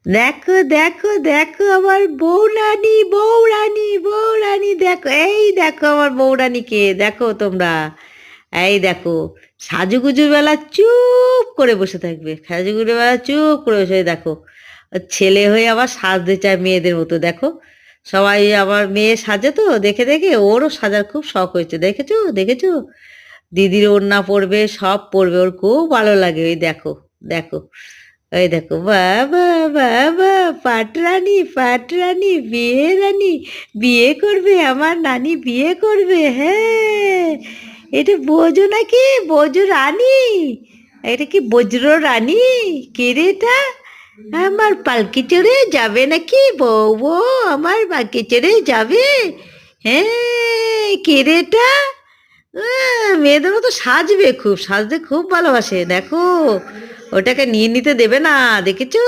দেখো দেখো দেখো আমার বউরানী বউরানী বউরানী, দেখো এই দেখো আমার বউরানীকে দেখো তোমরা। এই দেখো, সাজুগুজুর বেলা চুপ করে বসে থাকবে, সাজুগুজুর বেলা চুপ করে বসে দেখো। ওর ছেলে হয়ে আবার সাজতে চায় মেয়েদের মতো, দেখো সবাই আমার মেয়ে সাজে তো দেখে দেখে ওরও সাজার খুব শখ হয়েছে, দেখেছো দেখেছো? দিদির ওড়না পরবে, সব পরবে, ওর খুব ভালো লাগে। ওই দেখো দেখো, ওই দেখো, বাবা বাবা, পাটরানি পাটরানি, বিয়ে রানী, বিয়ে করবে আমার নানি, বিয়ে করবে। হ্যাঁ, এটা বোঝো নাকি, বোঝো রানী, এটা কি বজ্র রানী? কে রে এটা? আমার পালকি চড়ে যাবে নাকি বউ, বউ আমার পালকি চড়ে যাবে? হ্যাঁ, কে রে এটা? মেয়েদের মতো সাজবে, খুব সাজতে খুব ভালোবাসে, দেখো ওটাকে নিয়ে নিতে দেবে না, দেখেছো?